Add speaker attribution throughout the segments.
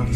Speaker 1: Hello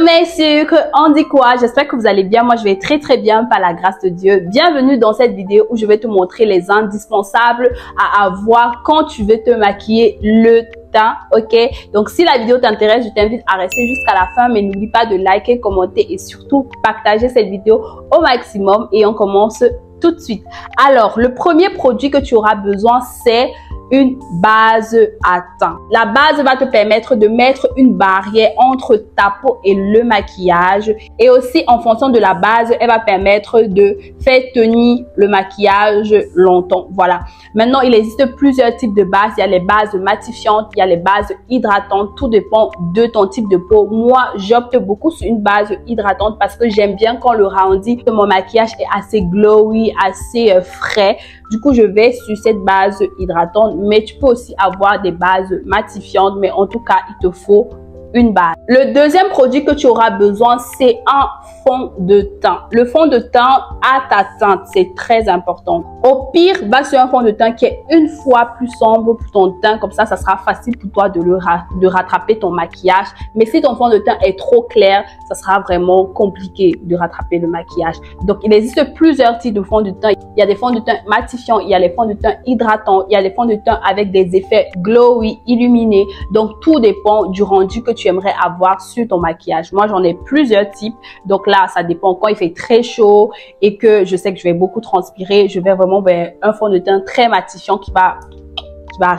Speaker 1: mes sucres, on dit quoi? J'espère que vous allez bien. Moi je vais très bien par la grâce de Dieu. Bienvenue dans cette vidéo où je vais te montrer les indispensables à avoir quand tu veux te maquiller le teint, ok? Donc si la vidéo t'intéresse, je t'invite à rester jusqu'à la fin, mais n'oublie pas de liker, commenter et surtout partager cette vidéo au maximum. Et on commence tout de suite. Alors le premier produit que tu auras besoin, c'est une base à teint. La base va te permettre de mettre une barrière entre ta peau et le maquillage, et aussi en fonction de la base, elle va permettre de faire tenir le maquillage longtemps. Voilà. Maintenant, il existe plusieurs types de bases. Il y a les bases matifiantes, il y a les bases hydratantes. Tout dépend de ton type de peau. Moi, j'opte beaucoup sur une base hydratante parce que j'aime bien quand le rendu de mon maquillage est assez glowy, assez frais. Du coup, je vais sur cette base hydratante. Mais tu peux aussi avoir des bases matifiantes, mais en tout cas, il te faut une base. Le deuxième produit que tu auras besoin, c'est un fond de teint. Le fond de teint à ta teinte, c'est très important. Au pire, va sur un fond de teint qui est une fois plus sombre pour ton teint. Comme ça sera facile pour toi de rattraper ton maquillage. Mais si ton fond de teint est trop clair, ça sera vraiment compliqué de rattraper le maquillage. Donc, il existe plusieurs types de fonds de teint. Il y a des fonds de teint matifiants, il y a les fonds de teint hydratants, il y a les fonds de teint avec des effets glowy, illuminés. Donc, tout dépend du rendu que tu aimerais avoir sur ton maquillage. Moi, j'en ai plusieurs types. Donc là, ça dépend quand il fait très chaud et que je sais que je vais beaucoup transpirer. Je vais vraiment vers un fond de teint très matifiant qui va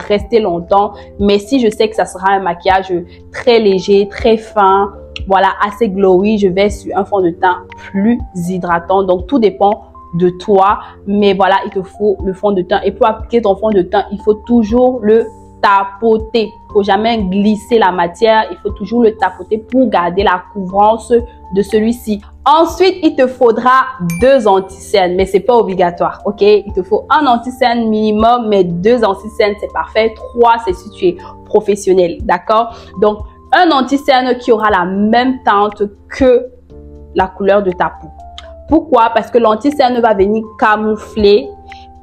Speaker 1: rester longtemps. Mais si je sais que ça sera un maquillage très léger, très fin, voilà, assez glowy, je vais sur un fond de teint plus hydratant. Donc, tout dépend de toi. Mais voilà, il te faut le fond de teint. Et pour appliquer ton fond de teint, il faut toujours le tapoter. Il faut jamais glisser la matière. Il faut toujours le tapoter pour garder la couvrance de celui-ci. Ensuite, il te faudra 2 anti-cernes, mais c'est pas obligatoire, ok? Il te faut un anti-cerne minimum, mais 2 anti-cernes, c'est parfait. 3, c'est si tu es professionnel, d'accord? Donc, un anti-cerne qui aura la même teinte que la couleur de ta peau. Pourquoi? Parce que l'anti-cerne va venir camoufler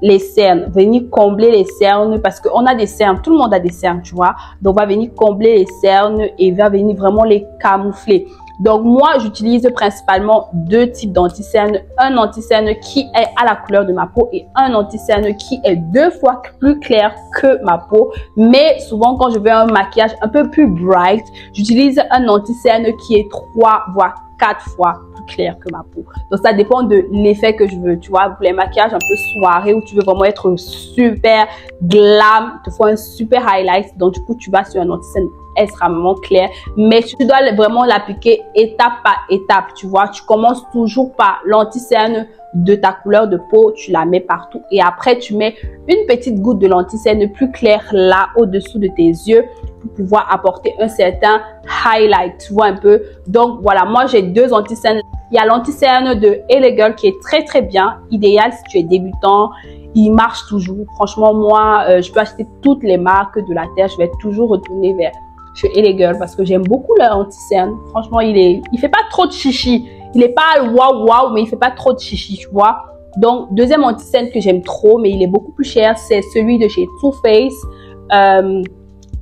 Speaker 1: les cernes, venir combler les cernes, parce qu'on a des cernes, tout le monde a des cernes, tu vois. Donc, va venir combler les cernes et va venir vraiment les camoufler. Donc, moi, j'utilise principalement 2 types d'anti-cernes. Un anti-cerne qui est à la couleur de ma peau et un anti-cerne qui est 2 fois plus clair que ma peau. Mais souvent, quand je veux un maquillage un peu plus bright, j'utilise un anti-cerne qui est 3 voire 4 fois plus clair que ma peau. Donc, ça dépend de l'effet que je veux. Tu vois, pour les maquillages un peu soirée où tu veux vraiment être super glam, il te faut un super highlight. Donc, du coup, tu vas sur un anti-cerne extrêmement clair, mais tu dois vraiment l'appliquer étape par étape. Tu vois, tu commences toujours par l'anti-cerne de ta couleur de peau, tu la mets partout et après tu mets une petite goutte de l'anti-cerne plus clair là au-dessous de tes yeux pour pouvoir apporter un certain highlight, tu vois un peu. Donc voilà, moi j'ai 2 anti-cernes. Il y a l'anti-cerne de LA Girl qui est très bien, idéal si tu es débutant. Il marche toujours. Franchement, moi, je peux acheter toutes les marques de la terre. Je vais toujours retourner vers chez LA Girl parce que j'aime beaucoup leur anti-cerne. Franchement, il fait pas trop de chichi. Il est pas waouh, mais il fait pas trop de chichi, tu vois. Donc, deuxième anti-cerne que j'aime trop, mais il est beaucoup plus cher, c'est celui de chez Too Faced.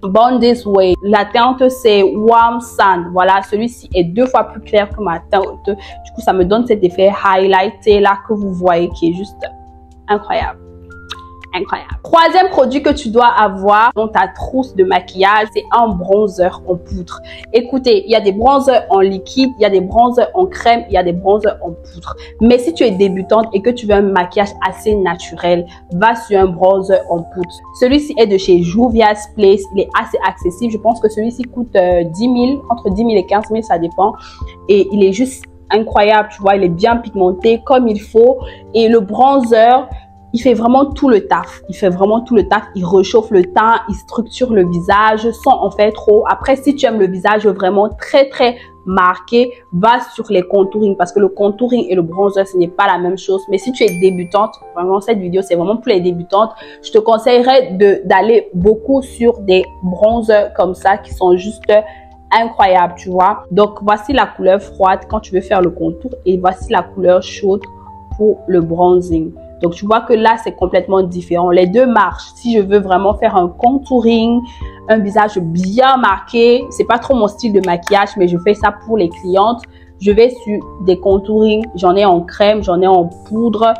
Speaker 1: Born This Way. La teinte, c'est Warm Sand. Voilà, celui-ci est 2 fois plus clair que ma teinte. Du coup, ça me donne cet effet highlighté là que vous voyez qui est juste incroyable. Incroyable. Troisième produit que tu dois avoir dans ta trousse de maquillage, c'est un bronzer en poudre. Écoutez, il y a des bronzers en liquide, il y a des bronzers en crème, il y a des bronzers en poudre. Mais si tu es débutante et que tu veux un maquillage assez naturel, va sur un bronzer en poudre. Celui-ci est de chez Juvia's Place. Il est assez accessible. Je pense que celui-ci coûte 10 000, entre 10 000 et 15 000, ça dépend. Et il est juste incroyable, tu vois. Il est bien pigmenté comme il faut. Et le bronzer, il fait vraiment tout le taf. Il fait vraiment tout le taf. Il réchauffe le teint, il structure le visage sans en faire trop. Après, si tu aimes le visage vraiment très marqué, va sur les contouring parce que le contouring et le bronzer, ce n'est pas la même chose. Mais si tu es débutante, vraiment cette vidéo, c'est vraiment pour les débutantes. Je te conseillerais d'aller beaucoup sur des bronzers comme ça qui sont juste incroyables, tu vois. Donc, voici la couleur froide quand tu veux faire le contour et voici la couleur chaude pour le bronzing. Donc, tu vois que là, c'est complètement différent. Les deux marchent. Si je veux vraiment faire un contouring, un visage bien marqué, c'est pas trop mon style de maquillage, mais je fais ça pour les clientes. Je vais sur des contourings. J'en ai en crème, j'en ai en poudre.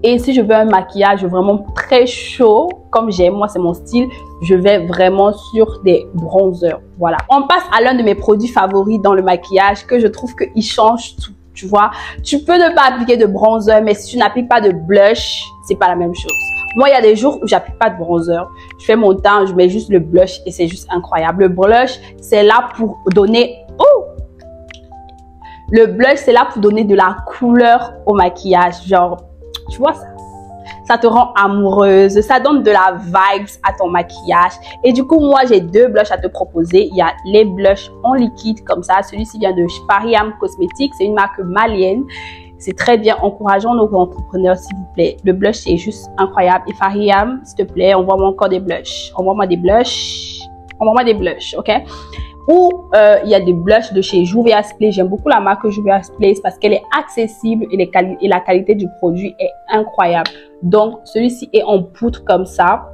Speaker 1: Et si je veux un maquillage vraiment très chaud, comme j'aime, moi, c'est mon style, je vais vraiment sur des bronzers. Voilà. On passe à l'un de mes produits favoris dans le maquillage que je trouve qu'il change tout. Tu vois, tu peux ne pas appliquer de bronzer, mais si tu n'appliques pas de blush, c'est pas la même chose. Moi, il y a des jours où j'applique pas de bronzer. Je fais mon teint, je mets juste le blush et c'est juste incroyable. Le blush, c'est là pour donner... Oh! Le blush, c'est là pour donner de la couleur au maquillage. Genre, tu vois ça? Ça te rend amoureuse, ça donne de la vibes à ton maquillage. Et du coup, moi, j'ai deux blushs à te proposer. Il y a les blushs en liquide comme ça. Celui-ci vient de Fariam Cosmetics. C'est une marque malienne. C'est très bien. Encourageons nos entrepreneurs, s'il vous plaît. Le blush, c'est juste incroyable. Et Fariam, s'il te plaît, envoie-moi encore des blushs. Envoie-moi des blushs. Envoie-moi des blushs, ok? Ou il y a des blushs de chez Juvia's Place. J'aime beaucoup la marque Juvia's Place parce qu'elle est accessible et la qualité du produit est incroyable. Donc, celui-ci est en poudre comme ça,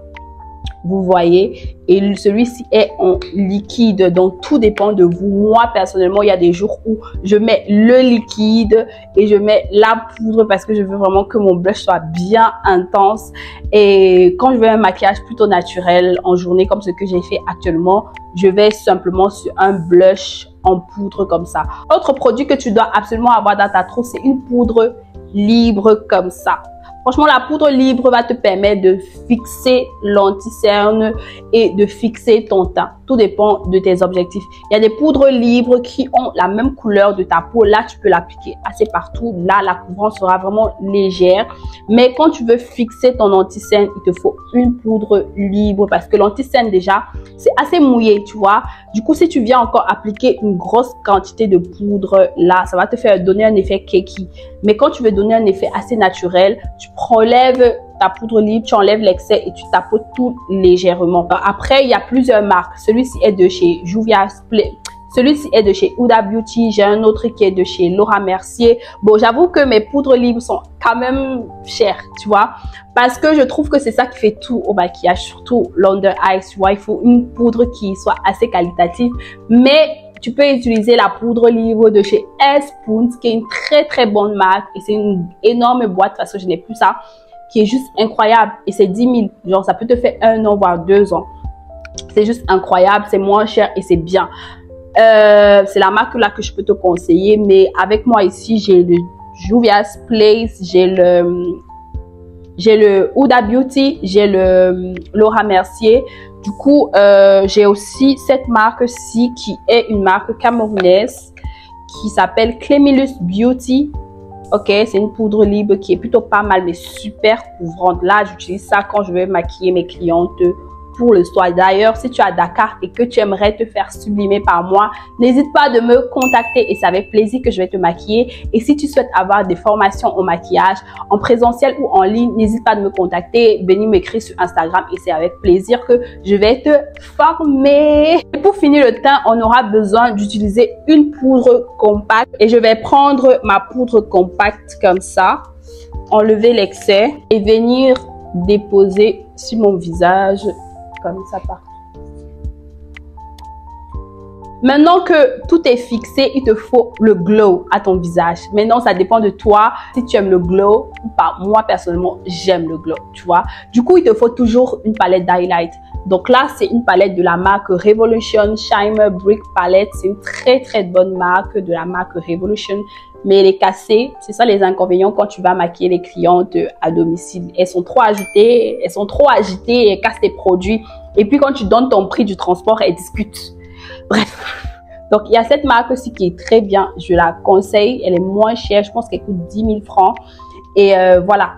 Speaker 1: vous voyez, et celui-ci est en liquide. Donc, tout dépend de vous. Moi, personnellement, il y a des jours où je mets le liquide et je mets la poudre parce que je veux vraiment que mon blush soit bien intense. Et quand je veux un maquillage plutôt naturel en journée comme ce que j'ai fait actuellement, je vais simplement sur un blush en poudre comme ça. Autre produit que tu dois absolument avoir dans ta trousse, c'est une poudre libre comme ça. Franchement, la poudre libre va te permettre de fixer l'anti-cerne et de fixer ton teint. Tout dépend de tes objectifs. Il y a des poudres libres qui ont la même couleur de ta peau. Là, tu peux l'appliquer assez partout. Là, la couvrance sera vraiment légère. Mais quand tu veux fixer ton anti-cerne, il te faut une poudre libre parce que l'anti-cerne, déjà, c'est assez mouillé, tu vois. Du coup, si tu viens encore appliquer une grosse quantité de poudre, là, ça va te faire donner un effet cakey. Mais quand tu veux donner un effet assez naturel, tu prélèves ta poudre libre, tu enlèves l'excès et tu tapotes tout légèrement. Après, il y a plusieurs marques. Celui-ci est de chez Juvia's Place. Celui-ci est de chez Huda Beauty. J'ai un autre qui est de chez Laura Mercier. Bon, j'avoue que mes poudres libres sont quand même chères, tu vois. Parce que je trouve que c'est ça qui fait tout au maquillage, surtout l'under eyes, tu vois. Il faut une poudre qui soit assez qualitative. Mais tu peux utiliser la poudre libre de chez Spoons, qui est une très bonne marque. Et c'est une énorme boîte parce que je n'ai plus ça, qui est juste incroyable. Et c'est 10 000. Genre, ça peut te faire 1 an, voire 2 ans. C'est juste incroyable. C'est moins cher et c'est bien. C'est la marque là que je peux te conseiller. Mais avec moi ici, j'ai le Juvia's Place, j'ai le Huda Beauty, j'ai le Laura Mercier. Du coup, j'ai aussi cette marque-ci qui est une marque camerounaise qui s'appelle Clemilus Beauty. Ok, c'est une poudre libre qui est plutôt pas mal, mais super couvrante. Là, j'utilise ça quand je vais maquiller mes clientes pour le soir. D'ailleurs, si tu es à Dakar et que tu aimerais te faire sublimer par moi, n'hésite pas de me contacter et c'est avec plaisir que je vais te maquiller. Et si tu souhaites avoir des formations au maquillage en présentiel ou en ligne, n'hésite pas de me contacter, venir m'écrire sur Instagram et c'est avec plaisir que je vais te former. Et pour finir le teint, on aura besoin d'utiliser une poudre compacte et je vais prendre ma poudre compacte comme ça, enlever l'excès et venir déposer sur mon visage comme ça partout. Maintenant que tout est fixé, il te faut le glow à ton visage. Maintenant, ça dépend de toi si tu aimes le glow ou pas. Moi, personnellement, j'aime le glow, tu vois. Du coup, il te faut toujours une palette d'highlight. Donc là, c'est une palette de la marque Revolution Shimmer Brick Palette. C'est une très bonne marque de la marque Revolution. Mais elle est cassée. C'est ça les inconvénients quand tu vas maquiller les clientes à domicile. Elles sont trop agitées, elles cassent tes produits. Et puis quand tu donnes ton prix du transport, elles discutent. Bref. Donc il y a cette marque-ci qui est très bien. Je la conseille. Elle est moins chère. Je pense qu'elle coûte 10 000 francs. Et voilà.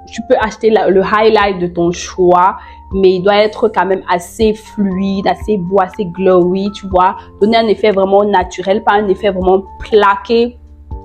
Speaker 1: Tu peux acheter le highlight de ton choix. Mais il doit être quand même assez fluide, assez beau, assez glowy, tu vois. Donner un effet vraiment naturel, pas un effet vraiment plaqué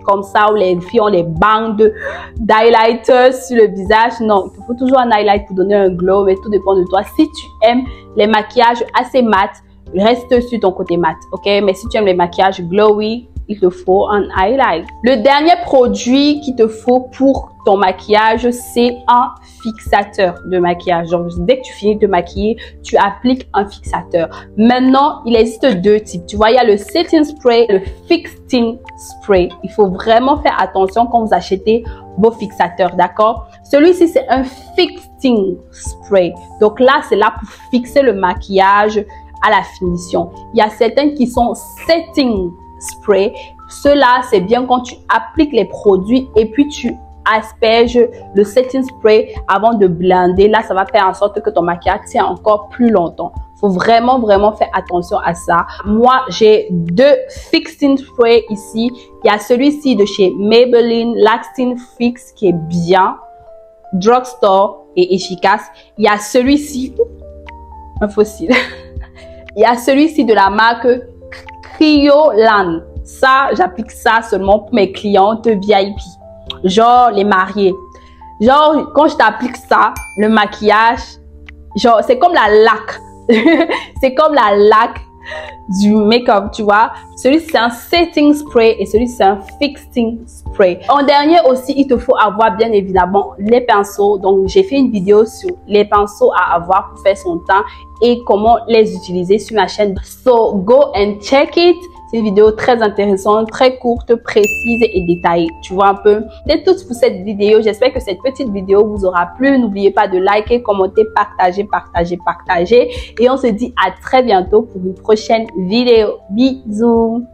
Speaker 1: comme ça où les filles ont les bandes d'highlighter sur le visage. Non, il te faut toujours un highlight pour donner un glow, mais tout dépend de toi. Si tu aimes les maquillages assez mat, reste sur ton côté mat, ok? Mais si tu aimes les maquillages glowy, il te faut un highlight. Le dernier produit qu'il te faut pour ton maquillage, c'est un fixateur de maquillage. Donc, dès que tu finis de te maquiller, tu appliques un fixateur. Maintenant, il existe deux types. Tu vois, il y a le setting spray, le fixing spray. Il faut vraiment faire attention quand vous achetez vos fixateurs, d'accord? Celui-ci, c'est un fixing spray. Donc là, c'est là pour fixer le maquillage à la finition. Il y a certains qui sont setting spray. Ceux-là, c'est bien quand tu appliques les produits et puis tu asperges le setting spray avant de blender. Là, ça va faire en sorte que ton maquillage tient encore plus longtemps. Faut vraiment faire attention à ça. Moi, j'ai deux fixing spray ici. Il y a celui-ci de chez Maybelline, Lasting Fix, qui est bien, drugstore et efficace. Il y a celui-ci, un fossile. Il y a celui-ci de la marque Kryolan. Ça, j'applique ça seulement pour mes clientes VIP. Genre les mariés. Genre, quand je t'applique ça, le maquillage, genre, c'est comme la laque. C'est comme la laque du make-up, tu vois. Celui-ci, c'est un setting spray et celui-ci, c'est un fixing spray. En dernier aussi, il te faut avoir bien évidemment les pinceaux. Donc, j'ai fait une vidéo sur les pinceaux à avoir pour faire son teint et comment les utiliser sur ma chaîne. So, go and check it. C'est une vidéo très intéressante, très courte, précise et détaillée. Tu vois un peu. C'est tout pour cette vidéo. J'espère que cette petite vidéo vous aura plu. N'oubliez pas de liker, commenter, partager. Et on se dit à très bientôt pour une prochaine vidéo. Bisous.